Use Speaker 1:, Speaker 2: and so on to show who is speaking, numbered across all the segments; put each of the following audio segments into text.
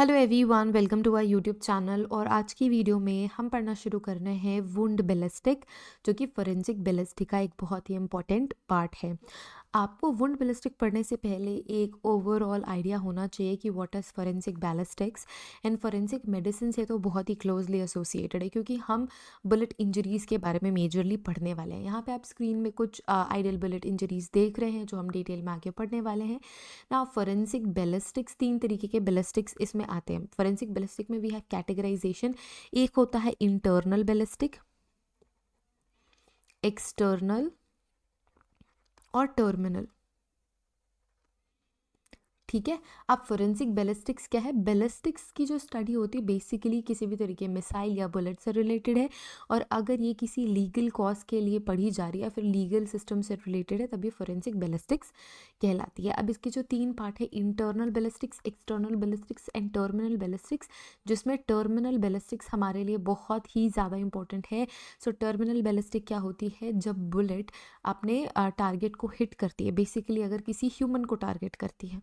Speaker 1: Hello everyone, welcome to our YouTube channel. और आज की वीडियो में हम पढ़ना शुरू कर रहे हैं वुंड बैलिस्टिक, जो कि फोरेंसिक बैलिस्टिक का एक बहुत ही इंपॉर्टेंट पार्ट है। आपको वुंड बैलिस्टिक पढ़ने से पहले एक ओवरऑल आइडिया होना चाहिए कि what is forensic ballistics and forensic medicine से तो बहुत ही क्लोजली एसोसिएटेड है, क्योंकि हम बुलेट इंजरीज़ के बारे में मेजरली पढ़ने वाले हैं। यहाँ पे आप स्क्रीन में कुछ आइडियल बुलेट इंजरीज़ देख रहे हैं जो हम डिटेल में आगे पढ़ने वाले हैं। ना फोरेंसिक बैलिस्टिक्स, तीन तरीके के बैलिस्टिक्स इसमें आते हैं। फोरेंसिक बैलिस्टिक में वी हैव कैटेगराइजेशन। एक होता है इंटरनल बैलिस्टिक, एक्सटर्नल और टर्मिनल। ठीक है। अब फोरेंसिक बैलिस्टिक्स क्या है? बैलिस्टिक्स की जो स्टडी होती है बेसिकली किसी भी तरीके मिसाइल या बुलेट से रिलेटेड है, और अगर ये किसी लीगल कॉज के लिए पढ़ी जा रही है या फिर लीगल सिस्टम से रिलेटेड है, तब ये फोरेंसिक बैलिस्टिक्स कहलाती है। अब इसके जो तीन पार्ट है, internal ballistics, external ballistics and terminal ballistics, जिसमें टर्मिनल बैलिस्टिक्स हमारे लिए बहुत ही ज़्यादा इंपॉर्टेंट है। सो टर्मिनल बैलिस्टिक क्या होती है? जब बुलेट अपने टारगेट को हिट करती है, बेसिकली अगर किसी ह्यूमन को टारगेट करती है,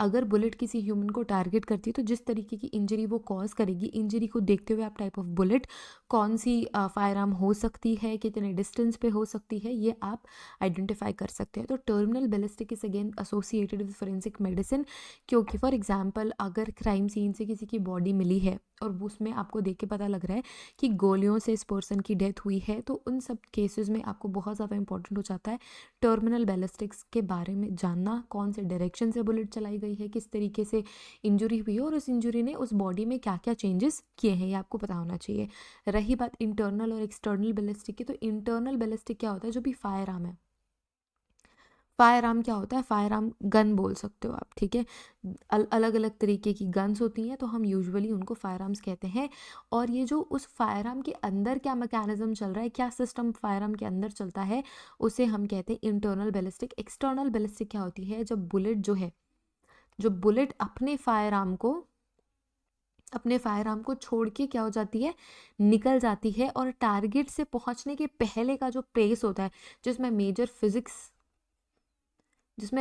Speaker 1: अगर बुलेट किसी ह्यूमन को टारगेट करती है तो जिस तरीके की इंजरी वो कॉज करेगी, इंजरी को देखते हुए आप टाइप ऑफ बुलेट, कौन सी फायर आर्म हो सकती है, कितने डिस्टेंस पे हो सकती है, ये आप आइडेंटिफाई कर सकते हैं। तो terminal ballistic is again associated with forensic medicine, क्योंकि फॉर एग्जांपल अगर क्राइम सीन से किसी की बॉडी मिली है और उसमें आपको देख के पता लग रहा है कि गोलियों से इस पर्सन की डेथ हुई है, तो उन सब केसेस में आपको बहुत ज़्यादा इंपॉर्टेंट हो जाता है टर्मिनल बैलिस्टिक्स के बारे में जानना, कौन से डायरेक्शन से बुलेट चलाई गई है, किस तरीके से इंजरी हुई है और उस इंजरी ने उस बॉडी में क्या क्या चेंजेस किए हैं, ये आपको पता होना चाहिए। रही बात इंटरनल और एक्सटर्नल बैलिस्टिक की, तो इंटरनल बैलिस्टिक क्या होता है? जो भी फायर आर्म है, फायर आर्म क्या होता है? फायर आर्म गन बोल सकते हो आप, ठीक है। अलग अलग तरीके की गन्स होती हैं, तो हम यूजुअली उनको फायर आर्म्स कहते हैं। और ये जो उस फायर आर्म के अंदर क्या मैकेनिज्म चल रहा है, क्या सिस्टम फायर आर्म के अंदर चलता है, उसे हम कहते हैं इंटरनल बैलिस्टिक। एक्सटर्नल बैलिस्टिक क्या होती है? जब बुलेट जो है, जो बुलेट अपने फायर आर्म को छोड़ के क्या हो जाती है, निकल जाती है, और टारगेट से पहुंचने के पहले का जो पेस होता है, जिसमें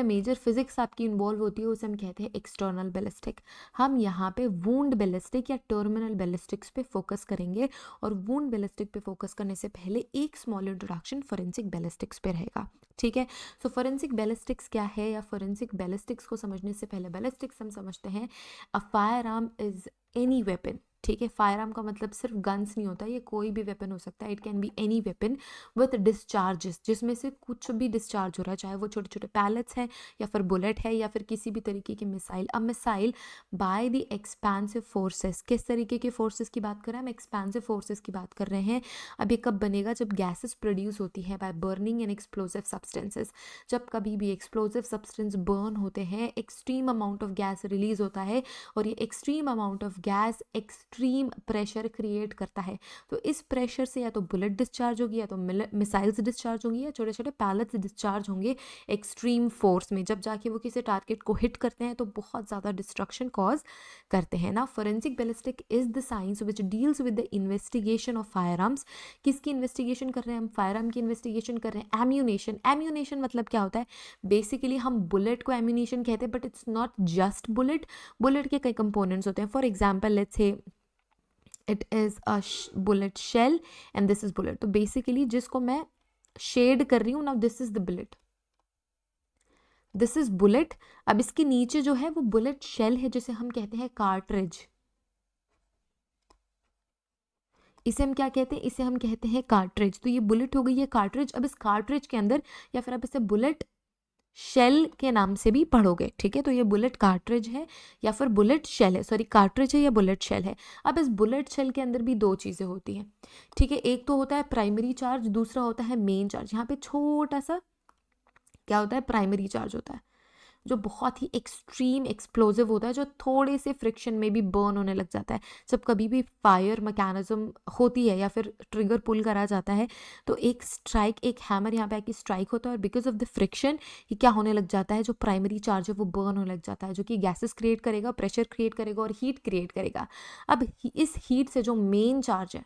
Speaker 1: मेजर फिजिक्स आपकी इन्वॉल्व होती है, उसे हम कहते हैं एक्सटर्नल बैलिस्टिक। हम यहाँ पे वुंड बैलिस्टिक या टर्मिनल बैलिस्टिक्स पे फोकस करेंगे, और वुंड बैलिस्टिक पे फोकस करने से पहले एक स्मॉल इंट्रोडक्शन फोरेंसिक बैलिस्टिक्स पे रहेगा, ठीक है। सो फोरेंसिक बैलिस्टिक्स क्या है, या फोरेंसिक बैलिस्टिक्स को समझने से पहले बैलिस्टिक्स हम समझते हैं। A fire arm is any weapon, ठीक है। फायर आर्म का मतलब सिर्फ गन्स नहीं होता, ये कोई भी वेपन हो सकता है। It can be any weapon with discharges, जिसमें से कुछ भी डिस्चार्ज हो रहा है, चाहे वो छोटे छोटे पैलेट्स हैं या फिर बुलेट है या फिर किसी भी तरीके की मिसाइल। अब missile by the expensive forces, किस तरीके के फोर्सेस की बात कर रहे हैं हम? एक्सपेंसिव फोर्सेस की बात कर रहे हैं। अब ये कब बनेगा? जब गैसेस प्रोड्यूस होती हैं by burning and explosive substances. जब कभी भी एक्सप्लोसिव सब्सटेंस बर्न होते हैं, extreme amount of gas release होता है, और ये extreme amount of gas extreme pressure create करता है। तो इस प्रेशर से या तो बुलेट डिस्चार्ज होगी, या तो मिसाइल्स डिस्चार्ज होंगी, या छोटे छोटे पैलेट्स डिस्चार्ज होंगे एक्सट्रीम फोर्स में। जब जाके वो किसी टारगेट को हिट करते हैं तो बहुत ज़्यादा डिस्ट्रक्शन कॉज करते हैं ना। Forensic ballistic is the science which deals with the investigation of fire arms. किसकी इन्वेस्टिगेशन कर रहे हैं हम? फायर आर्म की इन्वेस्टिगेशन कर रहे हैं। एम्यूनेशन, एम्यूनेशन मतलब क्या होता है? बेसिकली हम बुलेट को एम्यूनेशन कहते हैं, but it's not just bullet. Bullet के कई कंपोनेंट्स होते हैं। For example let's say it is a bullet shell and this is bullet. तो बेसिकली जिसको मैं शेड कर रही हूँ ना, this is the bullet, this is bullet. अब इसके नीचे जो है वो बुलेट शेल है, जिसे हम कहते हैं कार्ट्रिज। इसे हम क्या कहते हैं? इसे हम कहते हैं कार्ट्रिज। तो ये बुलेट हो गई है कार्ट्रिज। अब इस कार्ट्रिज के अंदर, या फिर आप इसे बुलेट शेल के नाम से भी पढ़ोगे, ठीक है। तो ये बुलेट कार्ट्रिज है या फिर बुलेट शेल है, सॉरी कार्ट्रिज है या बुलेट शेल है। अब इस बुलेट शेल के अंदर भी दो चीज़ें होती हैं, ठीक है। एक तो होता है प्राइमरी चार्ज, दूसरा होता है मेन चार्ज। यहाँ पे छोटा सा क्या होता है? प्राइमरी चार्ज होता है, जो बहुत ही एक्सट्रीम एक्सप्लोजिव होता है, जो थोड़े से फ्रिक्शन में भी बर्न होने लग जाता है। जब कभी भी फायर मैकेनिज्म होती है या फिर ट्रिगर पुल करा जाता है, तो एक स्ट्राइक, एक हैमर यहाँ पे आके स्ट्राइक होता है, और बिकॉज ऑफ द फ्रिक्शन ये क्या होने लग जाता है? जो प्राइमरी चार्ज है वो बर्न होने लग जाता है, जो कि गैसेस क्रिएट करेगा, प्रेशर क्रिएट करेगा और हीट क्रिएट करेगा। अब इस हीट से जो मेन चार्ज है,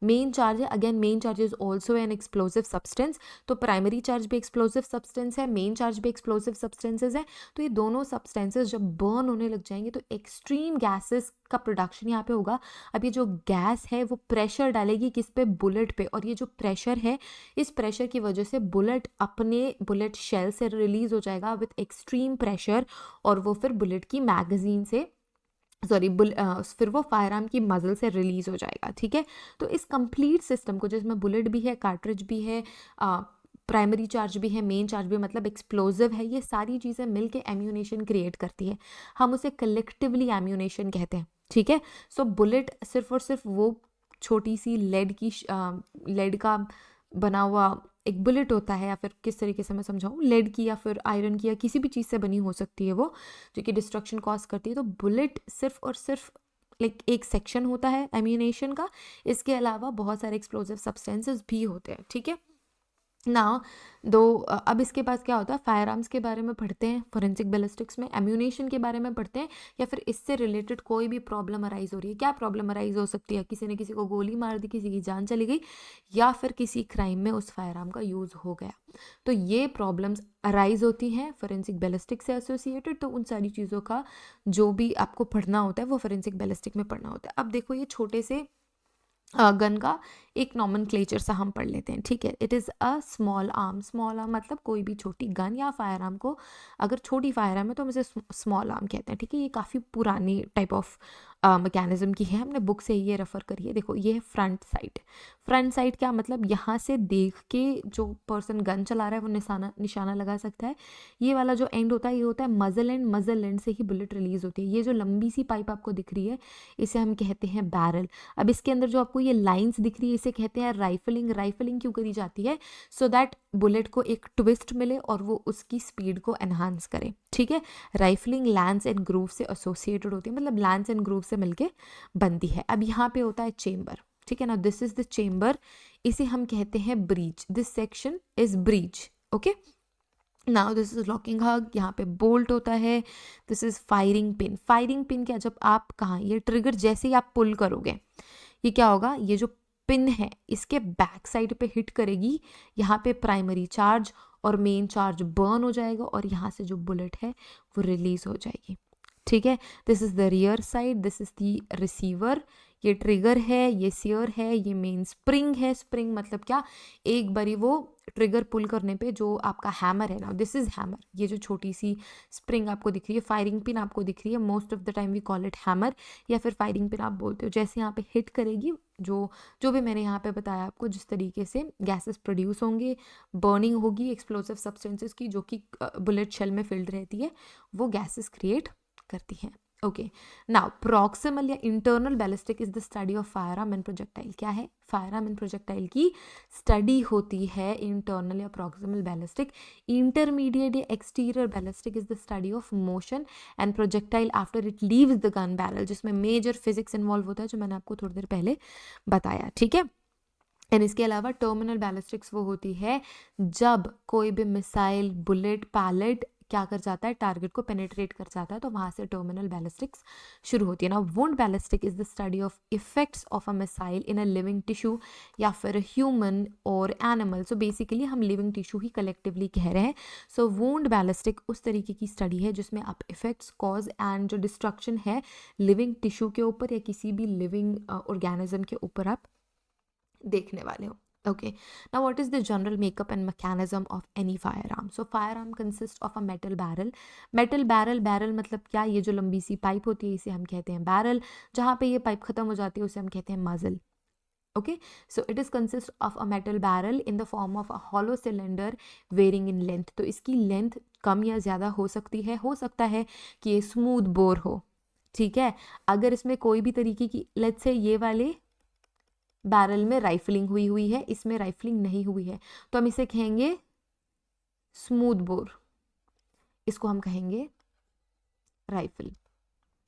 Speaker 1: मेन चार्ज है, again main charge is also an explosive substance, तो प्राइमरी चार्ज भी एक्सप्लोसिव सब्सटेंस है, मेन चार्ज भी एक्सप्लोसिव सब्सटेंसेज है। तो ये दोनों सब्सटेंसेज जब बर्न होने लग जाएंगे तो एक्सट्रीम गैसेस का प्रोडक्शन यहाँ पे होगा। अब ये जो गैस है वो प्रेशर डालेगी किस पे, बुलेट पे, और ये जो प्रेशर है, इस प्रेशर की वजह से बुलेट अपने बुलेट शेल से रिलीज हो जाएगा विथ एक्सट्रीम प्रेशर, और वो फिर बुलेट की मैगजीन से फिर वो फायर आर्म की मजल से रिलीज हो जाएगा। ठीक है, तो इस कंप्लीट सिस्टम को जिसमें बुलेट भी है, कार्ट्रिज भी है, प्राइमरी चार्ज भी है, मेन चार्ज भी, मतलब एक्सप्लोजिव है, ये सारी चीज़ें मिलके एम्यूनेशन क्रिएट करती है। हम उसे कलेक्टिवली एम्यूनेशन कहते हैं। ठीक है, सो बुलेट सिर्फ और सिर्फ वो छोटी सी लेड का बना हुआ एक बुलेट होता है, या फिर किस तरीके से मैं समझाऊँ, लेड की या फिर आयरन की या किसी भी चीज़ से बनी हो सकती है वो, जो कि डिस्ट्रक्शन कॉज करती है। तो बुलेट सिर्फ और सिर्फ लाइक एक सेक्शन होता है एम्यूनेशन का, इसके अलावा बहुत सारे एक्सप्लोजिव सब्सटेंसेस भी होते हैं। ठीक है ना, अब इसके पास क्या होता है, फायर आर्म्स के बारे में पढ़ते हैं फोरेंसिक बैलिस्टिक्स में, एम्यूनेशन के बारे में पढ़ते हैं, या फिर इससे रिलेटेड कोई भी प्रॉब्लम अराइज हो रही है। क्या प्रॉब्लम अराइज हो सकती है, किसी ने किसी को गोली मार दी, किसी की जान चली गई, या फिर किसी क्राइम में उस फायर आर्म का यूज़ हो गया, तो ये प्रॉब्लम्स अराइज होती हैं फोरेंसिक बैलिस्टिक्स से एसोसिएटेड। तो उन सारी चीज़ों का जो भी आपको पढ़ना होता है वो फोरेंसिक बैलिस्टिक में पढ़ना होता है। अब देखो ये छोटे से गन का एक नॉमेनक्लेचर सा हम पढ़ लेते हैं। ठीक है, it is a small arm. Small arm मतलब कोई भी छोटी गन या फायर आर्म को, अगर छोटी फायर आर्म है तो हम इसे स्मॉल आर्म कहते हैं। ठीक है, ये काफ़ी पुरानी टाइप ऑफ मैकेनिज्म की है, हमने बुक से ये रेफर करी है। देखो ये है फ्रंट साइड। फ्रंट साइड क्या मतलब, यहाँ से देख के जो पर्सन गन चला रहा है वो निशाना लगा सकता है। ये वाला जो एंड होता है ये होता है मजल एंड, मजल एंड से ही बुलेट रिलीज होती है। ये जो लंबी सी पाइप आपको दिख रही है इसे हम कहते हैं बैरल। अब इसके अंदर जो आपको ये लाइंस दिख रही है इसे कहते हैं राइफलिंग। राइफलिंग क्यों करी जाती है, सो दैट बुलेट को एक ट्विस्ट मिले और वो उसकी स्पीड को एनहांस करे। ठीक है, राइफलिंग लैंस एंड ग्रूव से एसोसिएटेड होती है, मतलब लैंस एंड ग्रूव से मिलके बनती है। अब यहाँ पे होता है चेम्बर। ठीक है ना, दिस इज द चेम्बर, इसे हम कहते हैं breech. This section is breech. Okay, now this is locking lug, यहाँ पे बोल्ट होता है। This is firing pin. Firing pin क्या, जब आप कहाँ, ये ट्रिगर जैसे ही आप पुल करोगे ये क्या होगा, ये जो पिन है इसके बैक साइड पे हिट करेगी, यहाँ पे प्राइमरी चार्ज और मेन चार्ज बर्न हो जाएगा और यहाँ से जो बुलेट है वो रिलीज हो जाएगी। ठीक है, this is the rear side, this is the receiver, ये ट्रिगर है, ये सियर है, ये मेन स्प्रिंग है। स्प्रिंग मतलब क्या, एक बारी वो ट्रिगर पुल करने पे जो आपका हैमर है ना, दिस इज हैमर। ये जो छोटी सी स्प्रिंग आपको दिख रही है, फायरिंग पिन आपको दिख रही है, most of the time we call it hammer या फिर फायरिंग पिन आप बोलते हो। जैसे यहाँ पे हिट करेगी, जो भी मैंने यहाँ पे बताया आपको, जिस तरीके से गैसेस प्रोड्यूस होंगे, बर्निंग होगी एक्सप्लोसिव सब्सटेंसेस की जो कि बुलेट शेल में फिल्ड रहती है, वो गैसेस क्रिएट करती हैं। ओके, नाउ प्रॉक्सिमल या internal ballistic is the study of fire arm and projectile. क्या है, फायर आर्म एंड प्रोजेक्टाइल की स्टडी होती है इंटरनल या प्रॉक्सिमल बैलिस्टिक। इंटरमीडिएट या exterior ballistic is the study of motion and projectile after it leaves the gun barrel, जिसमें major physics involve होता है जो मैंने आपको थोड़ी देर पहले बताया। ठीक है, एंड इसके अलावा टर्मिनल बैलिस्टिक्स वो होती है जब कोई भी मिसाइल, बुलेट, पैलेट क्या कर जाता है, टारगेट को पेनिट्रेट कर जाता है, तो वहाँ से टर्मिनल बैलिस्टिक्स शुरू होती है ना। Wound ballistic is the study of effects of a missile in a living tissue या फिर ह्यूमन और एनिमल। सो बेसिकली हम लिविंग टिश्यू ही कलेक्टिवली कह रहे हैं। सो वुंड बैलिस्टिक उस तरीके की स्टडी है जिसमें आप इफेक्ट्स, कॉज एंड जो डिस्ट्रक्शन है लिविंग टिश्यू के ऊपर या किसी भी लिविंग ऑर्गेनिज्म के ऊपर आप देखने वाले हो। Okay, now what is the general makeup and mechanism of any firearm? So firearm consists of a metal barrel. Metal barrel, barrel मतलब क्या, ये जो लंबी सी पाइप होती है इसे हम कहते हैं barrel, जहाँ पे ये पाइप खत्म हो जाती है उसे हम कहते हैं muzzle. Okay, so it is consist of a metal barrel in the form of a hollow cylinder varying in length. तो इसकी लेंथ कम या ज़्यादा हो सकती है, हो सकता है कि ये स्मूथ बोर हो। ठीक है, अगर इसमें कोई भी तरीके की, लेट्स से ये वाले बैरल में राइफलिंग हुई है, इसमें राइफलिंग नहीं हुई है, तो हम इसे कहेंगे स्मूथ बोर, इसको हम कहेंगे rifle.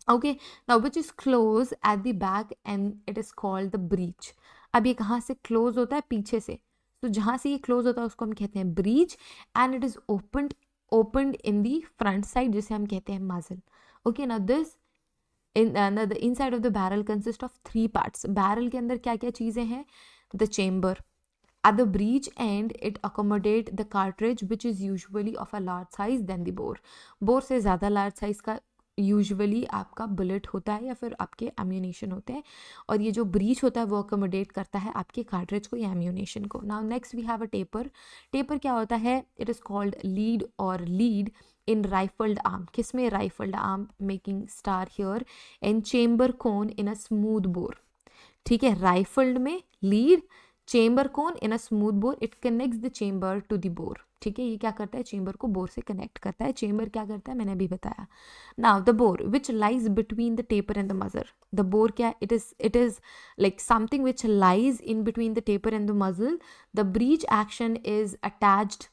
Speaker 1: Okay, now which is close at the back and it is called the breach. अब ये कहाँ से क्लोज होता है, पीछे से, तो जहाँ से ये क्लोज होता है उसको हम कहते हैं breach, and it is opened in the front side जिसे हम कहते हैं मजल। Okay, now this the inside of the barrel consist of 3 parts. Barrel के अंदर क्या क्या चीज़ें हैं? The chamber, at the breech end it accommodate the cartridge which is usually of a large size than the bore। Bore से ज़्यादा large size का usually आपका बुलेट होता है या फिर आपके एम्यूनेशन होते हैं, और ये जो ब्रीच होता है वो अकोमोडेट करता है आपके कार्ट्रिज को या एम्यूनेशन को। Now next we have a taper. Taper क्या होता है? इट इज़ कॉल्ड लीड और लीड इन राइफल्ड आर्म। किस में? Rifled arm, making star here, and chamber cone in a smooth bore. ठीक है, राइफल्ड में lead, chamber cone in a smooth bore, it connects the chamber to the bore. ठीक है, ये क्या करता है? चेम्बर को बोर से कनेक्ट करता है। चेम्बर क्या करता है? मैंने अभी बताया। Now the bore which lies between the taper and the muzzle. The bore क्या? It is like something which lies in between the taper and the muzzle. The breech action is attached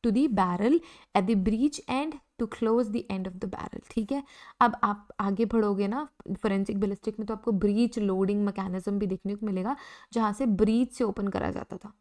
Speaker 1: to the barrel at the breech end to close the end of the barrel. ठीक है, अब आप आगे बढ़ोगे ना forensic ballistic में तो आपको ब्रीच लोडिंग मैकेनिज्म भी देखने को मिलेगा, जहाँ से ब्रीच से ओपन करा जाता था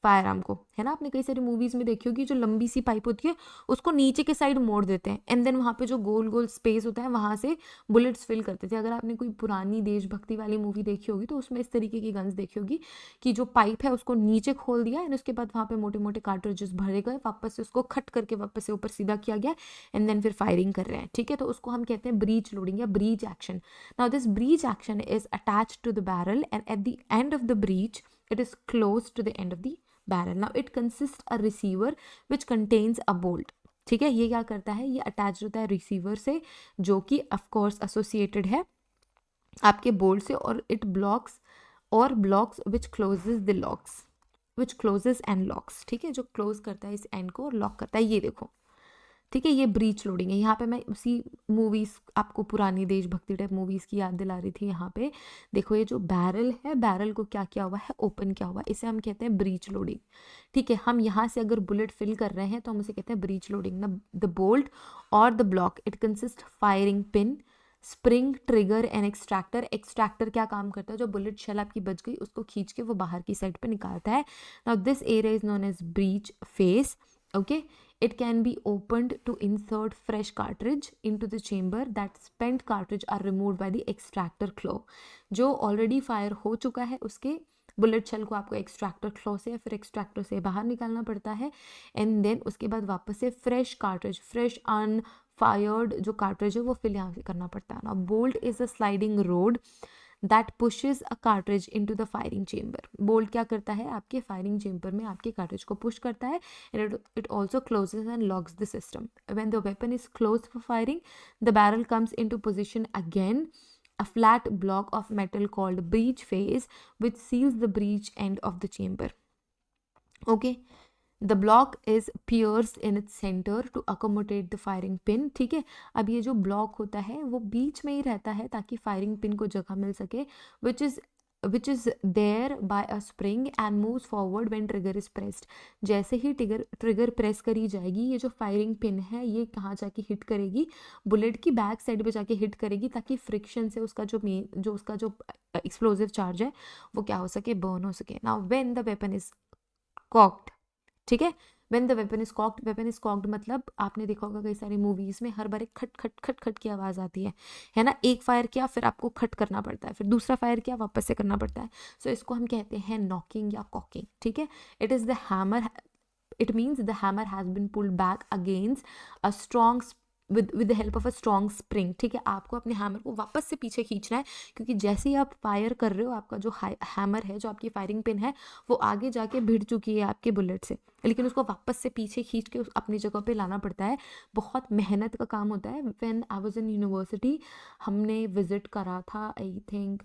Speaker 1: फायर आर्म को, है ना। आपने कई सारी मूवीज में देखी होगी, जो लंबी सी पाइप होती है उसको नीचे के साइड मोड़ देते हैं, एंड देन वहाँ पे जो गोल गोल स्पेस होता है वहाँ से बुलेट्स फिल करते थे। अगर आपने कोई पुरानी देशभक्ति वाली मूवी देखी होगी तो उसमें इस तरीके की गन्स देखी होगी कि जो पाइप है उसको नीचे खोल दिया एंड उसके बाद वहाँ पे मोटे मोटे कार्ट्रिजेस भरे गए, वापस से उसको खट करके वापस से ऊपर सीधा किया गया, एंड देन फिर फायरिंग कर रहे हैं। ठीक है, तो उसको हम कहते हैं ब्रीच लोडिंग या breech action. Now this breech action is attached to the barrel and at the end of the breech it is close to the end of the barrel। Now it consists a receiver which contains a bolt। ठीक है, ये क्या करता है? ये attach होता है receiver से, जो कि ऑफ कोर्स एसोसिएटेड है आपके बोल्ट से, और it blocks which closes the locks, which closes and locks. ठीक है, जो क्लोज करता है इस एंड को और लॉक करता है, ये देखो। ठीक है, ये ब्रीच लोडिंग है। यहाँ पे मैं उसी मूवीज़, आपको पुरानी देशभक्ति टाइप मूवीज़ की याद दिला रही थी। यहाँ पे देखो, ये जो बैरल है, बैरल को क्या किया हुआ है? ओपन किया हुआ है, इसे हम कहते हैं ब्रीच लोडिंग। ठीक है, हम यहाँ से अगर बुलेट फिल कर रहे हैं तो हम उसे कहते हैं ब्रीच लोडिंग। द बोल्ट और the block it consist firing pin, spring, trigger and extractor. Extractor क्या काम करता है? जो बुलेट शेल आपकी बच गई उसको खींच के वो बाहर की साइड पे निकालता है। Now this area is known as breech face. Okay, it can be opened to insert fresh cartridge into the chamber। that spent cartridge are removed by the extractor claw। जो ऑलरेडी फायर हो चुका है उसके bullet shell को आपको extractor claw से या फिर एक्सट्रैक्टर से बाहर निकालना पड़ता है, एंड देन उसके बाद वापस से फ्रेश कार्ट्रिज, फ्रेश अनफायर्ड जो कार्ट्रिज है वो फिल यहाँ से करना पड़ता है ना। Bolt is a sliding road that pushes a cartridge into the firing chamber. Bolt क्या करता है? आपके फायरिंग चेम्बर में आपके कार्ट्रिज को पुश करता है, and it also closes and locks the system. When the weapon is close for firing the barrel comes into position again, a flat block of metal called breech face which seals the breech end of the chamber। Okay, the block is pierced in its center to accommodate the firing pin। ठीक है, अब ये जो block होता है वो बीच में ही रहता है ताकि फायरिंग पिन को जगह मिल सके, which is there by a spring and moves forward when trigger is pressed। जैसे ही ट्रिगर प्रेस करी जाएगी, ये जो फायरिंग पिन है ये कहाँ जाके हिट करेगी? बुलेट की बैक साइड पे जाके हिट करेगी, ताकि फ्रिक्शन से उसका जो एक्सप्लोजिव चार्ज है वो क्या हो सके? बर्न हो सके। Now when the weapon is cocked, ठीक है, when the weapon is cocked मतलब आपने देखा होगा कई सारी मूवीज में हर बार एक खट खट खट खट की आवाज आती है ना। एक फायर किया फिर आपको खट करना पड़ता है, फिर दूसरा फायर किया वापस से करना पड़ता है। सो इसको हम कहते हैं नॉकिंग या कॉकिंग। ठीक है, it is the hammer, it means the hammer has been pulled back against a strong with the help of a strong spring। ठीक है, आपको अपने हैमर को वापस से पीछे खींचना है, क्योंकि जैसे ही आप फायर कर रहे हो आपका जो हैमर है, जो आपकी फायरिंग पिन है, वो आगे जाके भिड़ चुकी है आपके बुलेट से, लेकिन उसको वापस से पीछे खींच के अपनी जगह पे लाना पड़ता है। बहुत मेहनत का काम होता है। When I was in university हमने विजिट करा था, आई थिंक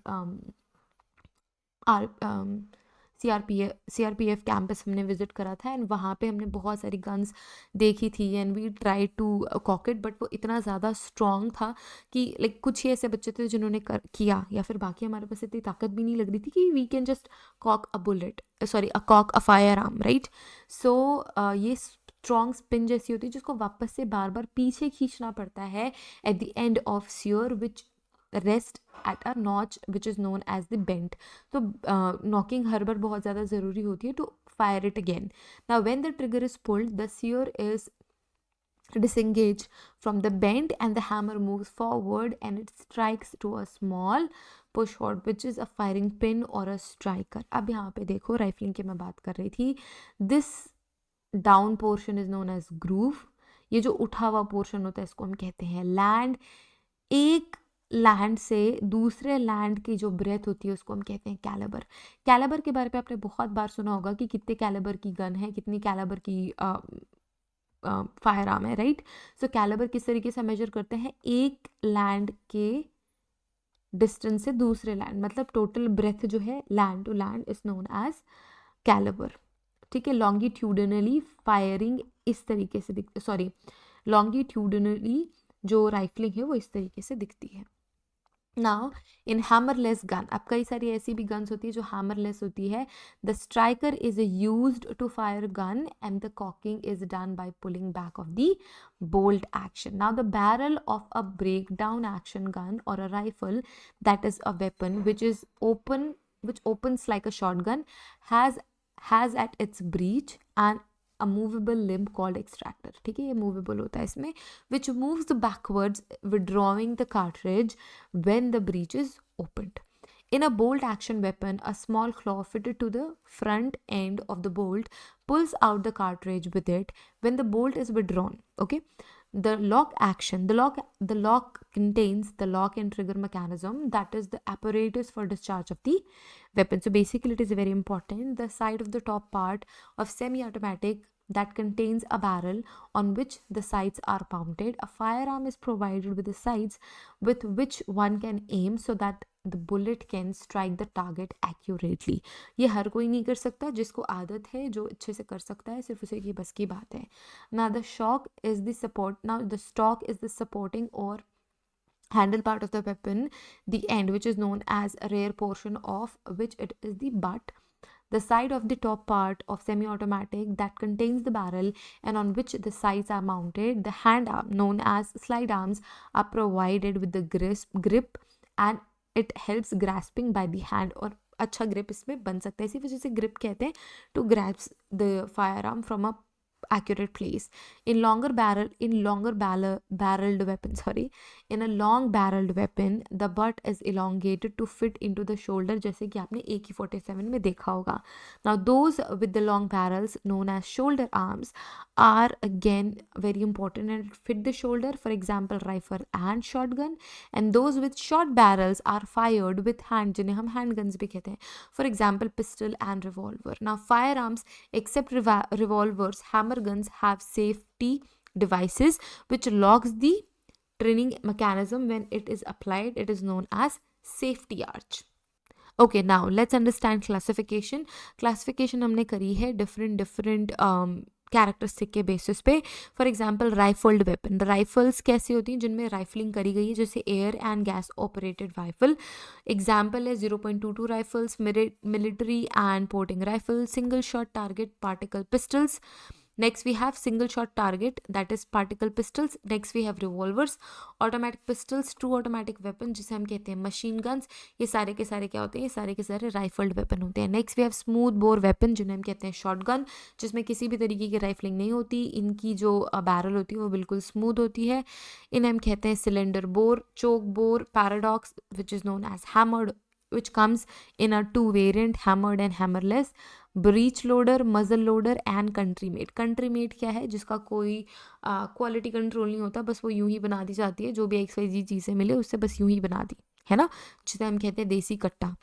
Speaker 1: सीआरपीएफ कैंपस हमने विजिट करा था, एंड वहाँ पे हमने बहुत सारी गन्स देखी थी, and we try to cock it, but वो इतना ज़्यादा स्ट्रॉन्ग था कि लाइक कुछ ही ऐसे बच्चे थे जिन्होंने किया, या फिर बाकी हमारे पास इतनी ताकत भी नहीं लग रही थी कि we can just cock a firearm, right. So ये स्ट्रॉन्ग स्पिन जैसी होती है जिसको वापस से बार बार पीछे खींचना पड़ता है at the end of sear which rest at a notch which is known as the bent. तो नॉकिंग हर बार बहुत ज़्यादा ज़रूरी होती है to fire it again. Now when the trigger is pulled the sear is disengage from the bend and the hammer moves forward and it strikes to a small push rod which is a firing pin or a striker. अब यहाँ पे देखो rifling की मैं बात कर रही थी. This down portion is known as groove. ये जो उठा हुआ पोर्शन होता है इसको हम कहते हैं लैंड. एक लैंड से दूसरे लैंड की जो ब्रेथ होती है उसको हम कहते हैं कैलिबर. कैलिबर के बारे में आपने बहुत बार सुना होगा कि कितने कैलिबर की गन है, कितनी कैलिबर की फायर आर्म है, राइट. सो कैलिबर किस तरीके से मेजर करते हैं, एक लैंड के डिस्टेंस से दूसरे लैंड, मतलब टोटल ब्रेथ जो है land to land is known as calibre. ठीक है. लॉन्गिट्यूडनली फायरिंग इस तरीके से दिखती, सॉरी, लॉन्गिट्यूडनली जो राइफलिंग है वो इस तरीके से दिखती है. नाउ इन हैमरलेस गन, अब कई सारी ऐसी भी गन्स होती है जो हैमरलेस होती है. The striker is used to fire gun and the cocking is done by pulling back of the bolt action. Now the barrel of a break down action gun और a rifle that is a weapon which opens like a shotgun has at its breech and a movable limb called extractor. ठीक है, ये movable होता है इसमें, which moves backwards withdrawing the cartridge when the breech is opened. In a bolt action weapon, a small claw fitted to the front end of the bolt pulls out the cartridge with it when the bolt is withdrawn. Okay. The lock action, the lock contains the lock and trigger mechanism, that is the apparatus for discharge of the weapon. So basically it is very important. The side of the top part of semi-automatic that contains a barrel on which the sights are mounted. A firearm is provided with the sights with which one can aim so that the bullet can strike the target accurately. ये हर कोई नहीं कर सकता, जिसको आदत है, जो अच्छे से कर सकता है, सिर्फ उसे की बस की बात है. Now the stock is the supporting or handle part of the weapon, the end, which is known as a rear portion of which it is the butt. The side of the top part of semi-automatic that contains the barrel and on which the sights are mounted. The hand arm, known as slide arms, are provided with the grip and it helps grasping by the hand. और अच्छा grip इसमें बन सकता है, इसी वजह से grip कहते हैं, to grasp the firearm from a accurate place. In a long barreled weapon, the butt is elongated to fit into the shoulder, जैसे कि आपने AK-47 में देखा होगा. Now those with the long barrels known as shoulder arms are again very important and fit the shoulder, for example rifle and shotgun. And those with short barrels are fired with hand, जिन्हें हम handguns भी कहते हैं, for example pistol and revolver. Now firearms except revolvers, hammer guns have safety devices which locks the training mechanism when it is applied. It is known as safety arch. Okay, now let's understand classification. Classification हमने करी है different characteristic के basis पे. For example rifled weapon, rifles कैसी होती हैं, जिनमें rifling करी गई है, जैसे air and gas operated rifle. Example है 0.22 rifles, military and porting rifle, single shot target particle pistols. Next we have single shot target, that is particle pistols. Next we have revolvers, automatic pistols, true automatic weapon जिसे हम कहते हैं machine guns. ये सारे के सारे क्या होते हैं, ये सारे के सारे rifled weapon होते हैं. Next we have smooth bore weapon जिन्हें हम कहते हैं shotgun, जिसमें किसी भी तरीके की राइफलिंग नहीं होती, इनकी जो बैरल होती है वो बिल्कुल स्मूथ होती है. इन्हें हम कहते हैं cylinder bore, choke bore, paradox which is known as hammered, which comes in a two variant, hammered and hammerless. Breech loader, muzzle loader and country made. Country made क्या है, जिसका कोई क्वालिटी कंट्रोल नहीं होता, बस वो यूं ही बना दी जाती है, जो भी XYZ चीज़ें मिले उससे बस यूं ही बना दी, है ना, जिसे हम कहते हैं देसी कट्टा.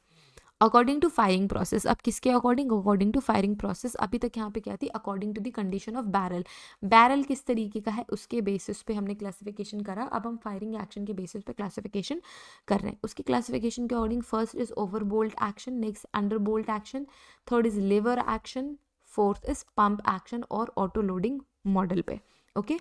Speaker 1: अकॉर्डिंग टू फायरिंग प्रोसेस, अब किसके अकॉर्डिंग टू फायरिंग प्रोसेस. अभी तक यहाँ पे क्या थी, according to the condition of barrel. Barrel किस तरीके का है उसके बेसिस पे हमने क्लासिफिकेशन करा. अब हम फायरिंग एक्शन के बेसिस पे क्लासिफिकेशन कर रहे हैं. उसकी क्लासिफिकेशन के according first is over bolt action, next under bolt action, third is lever action, fourth is pump action और ऑटो लोडिंग मॉडल पे. Okay.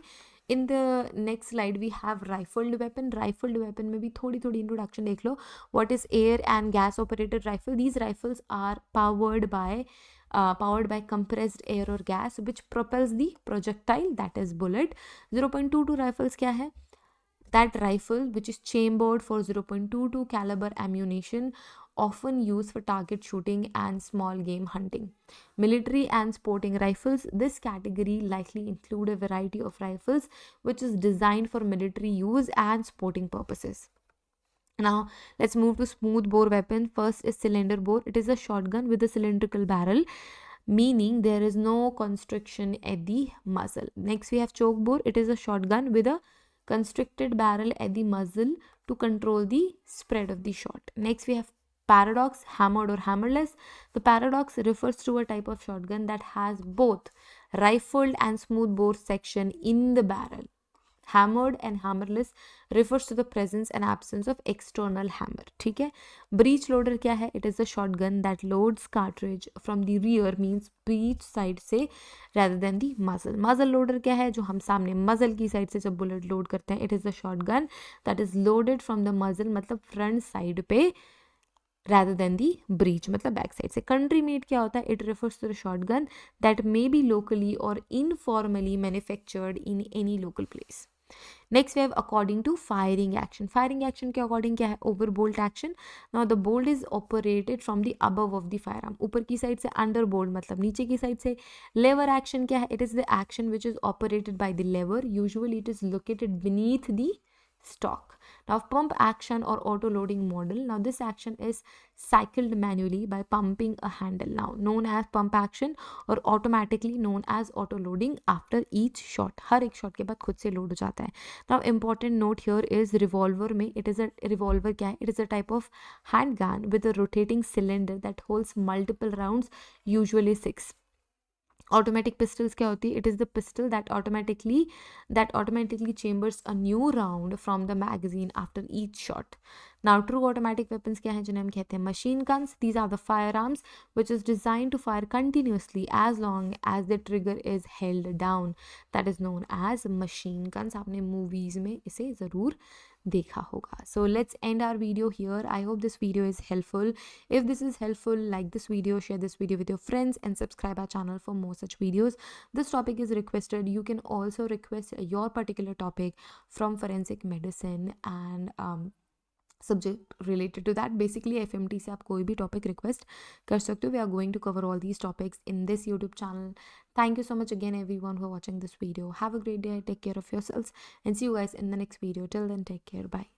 Speaker 1: In the next slide we have rifled weapon. Rifled weapon में भी थोड़ी introduction देख लो. What is air and gas operated rifle? These rifles are powered by compressed air or gas which propels the projectile, that is bullet. 0.22 rifles क्या है? That rifle which is chambered for 0.22 caliber ammunition often used for target shooting and small game hunting. Military and sporting rifles. This category likely include a variety of rifles which is designed for military use and sporting purposes. Now, let's move to smooth bore weapon. First is cylinder bore. It is a shotgun with a cylindrical barrel, meaning there is no constriction at the muzzle. Next, we have choke bore. It is a shotgun with a constricted barrel at the muzzle to control the spread of the shot. Next, we have paradox, hammered or hammerless. The paradox refers to a type of shotgun that has both rifled and smooth bore section in the barrel. Hammered and hammerless refers to the presence and absence of external hammer. ठीक है. Breech loader क्या है? It is a shotgun that loads cartridge from the rear, means breech side से rather than the muzzle. Muzzle loader क्या है? जो हम सामने muzzle की side से जब bullet load करते हैं, it is a shotgun that is loaded from the muzzle, मतलब front side पे rather than the breech, मतलब बैक साइड से. कंट्री मेड क्या होता है? It refers to the shotgun that may be locally और informally manufactured in any local place. Next we have according to firing action. Firing action के according क्या है? Over bolt action. Now the bolt is operated from the above of the firearm. ऊपर की side से under bolt मतलब नीचे की side से. Lever action क्या है? It is the action which is operated by the lever. Usually it is located beneath the stock. Now pump action or auto loading model. Now this action is cycled manually by pumping a handle, now known as pump action or automatically known as auto loading after each shot. हर एक shot के बाद खुद से load हो जाता है. Now important note here is revolver में it is a revolver क्या है? It is a type of handgun with a rotating cylinder that holds multiple rounds, usually 6. Automatic pistols क्या होती है? It is the pistol that automatically chambers a new round from the magazine after each shot. Now true automatic weapons क्या हैं जिन्हें हम कहते हैं? Machine guns. These are the firearms which is designed to fire continuously as long as the trigger is held down. That is known as machine guns. आपने movies में इसे ज़रूर देखा होगा. So let's end our video here. I hope this video is helpful. If this is helpful, like this video, share this video with your friends and subscribe our channel for more such videos. This topic is requested. You can also request your particular topic from forensic medicine and subject related to that. Basically FMT से आप कोई भी topic request कर सकते हो. We are going to cover all these topics in this YouTube channel. Thank you so much again everyone for watching this video. Have a great day. Take care of yourselves and see you guys in the next video. Till then, take care. Bye.